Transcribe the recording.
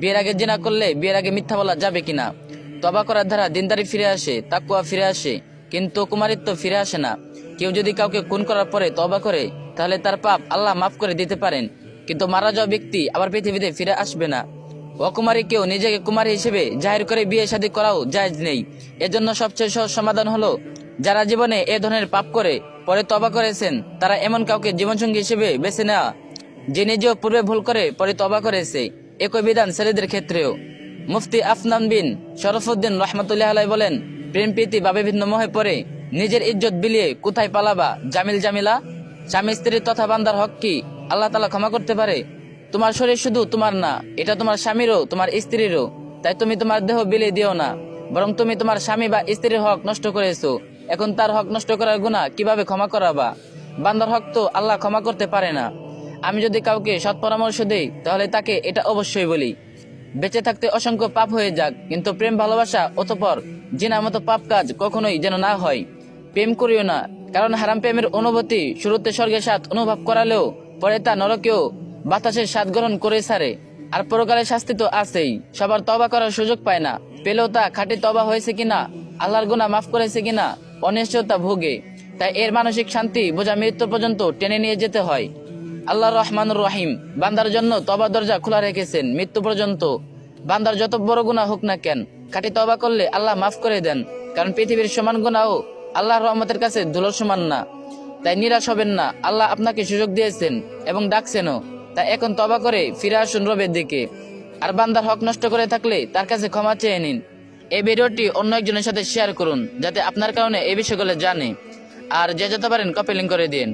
বিয়ের আগে জিনা করলে বিয়ের আগে মিথ্যা বলা যাবে কিনা? তওবা করার দ্বারা দিনদারি ফিরে আসে, তাকওয়া ফিরে আসে, কিন্তু কুমারিত্ব ফিরে আসে না। কেউ যদি কাউকে খুন করার পরে তওবা করে তাহলে তার পাপ আল্লাহ মাফ করে দিতে পারেন, কিন্তু মারা যাওয়া ব্যক্তি আবার পৃথিবীতে ফিরে আসবে না। অকুমারী কেউ নিজেকে কুমারী হিসেবে জাহির করে বিয়ে শাদী করাও জায়েজ নেই। এজন্য সবচেয়ে সহজ সমাধান হলো, যারা জীবনে এ ধরনের পাপ করে পরে তওবা করেছেন তারা এমন কাউকে জীবনসঙ্গী হিসেবে বেছে নেওয়া যে নিজেও পূর্বে ভুল করে পরে তওবা করেছে। একই বিধান ছেলেদের ক্ষেত্রেও। মুফতি আফনান বিন শরফুদ্দিন রহমতুল্লাহ আলাই বলেন, প্রেম প্রীতি বা বিভিন্ন মোহে পড়ে নিজের ইজ্জত বিলিয়ে কোথায় পালাবা জামিল জামিলা? স্বামী স্ত্রী তথা বান্দার হক কি আল্লাহ তাআলা ক্ষমা করতে পারে? তোমার শরীর শুধু তোমার না, এটা তোমার স্বামীরও তোমার স্ত্রীরও। তাই তুমি তোমার দেহ বিলিয়ে দিও না, বরং তুমি তোমার স্বামী বা স্ত্রীর হক নষ্ট করেছো, এখন তার হক নষ্ট করার গুনাহ কিভাবে ক্ষমা করাবা? বান্দার হক তো আল্লাহ ক্ষমা করতে পারে না। আমি যদি কাউকে সৎ পরামর্শ দেই তাহলে তাকে এটা অবশ্যই বলি, বেঁচে থাকতে অসংখ্য পাপ হয়ে যাক, কিন্তু প্রেম ভালোবাসা অতঃপর জিনার মতো পাপ কাজ কখনোই যেন না হয়। প্রেম করিও না, কারণ হারাম প্রেমের অনুভূতি শুরুতে স্বর্গের স্বাদ অনুভব করালেও পরে তা নরকেও বাতাসের স্বাদ গ্রহণ করে ছাড়ে। আর পরকালের শাস্তি তো আছেই। সবার তওবা করার সুযোগ পায় না, পেলেও তা খাঁটি তওবা হয়েছে কিনা, আল্লাহর গুনাহ মাফ করেছে কিনা অনিশ্চয়তা ভোগে। তাই এর মানসিক শান্তি বোঝা মৃত্যু পর্যন্ত টেনে নিয়ে যেতে হয়। আল্লাহ রহমানুর রহিম বান্দার জন্য তওবা দরজা খোলা রেখেছেন মৃত্যু পর্যন্ত। বান্দার যত বড় গুনাহ হোক না কেন, খাঁটি তওবা করলে আল্লাহ মাফ করে দেন, কারণ পৃথিবীর সমান গুনাহও আল্লাহর রহমতের কাছে ধুলোর সমান না। তাই নিরাশ হবেন না, আল্লাহ আপনাকে সুযোগ দিয়েছেন এবং ডাকছেনও। তাই এখন তওবা করে ফিরে আসুন রবের দিকে। আর বান্দার হক নষ্ট করে থাকলে তার কাছে ক্ষমা চেয়ে নিন। এই ভিডিওটি অন্য একজনের সাথে শেয়ার করুন, যাতে আপনার কারণে এই বিষয়গুলো জানে। আর যে যেতে পারেন কপি লিংক করে দিন।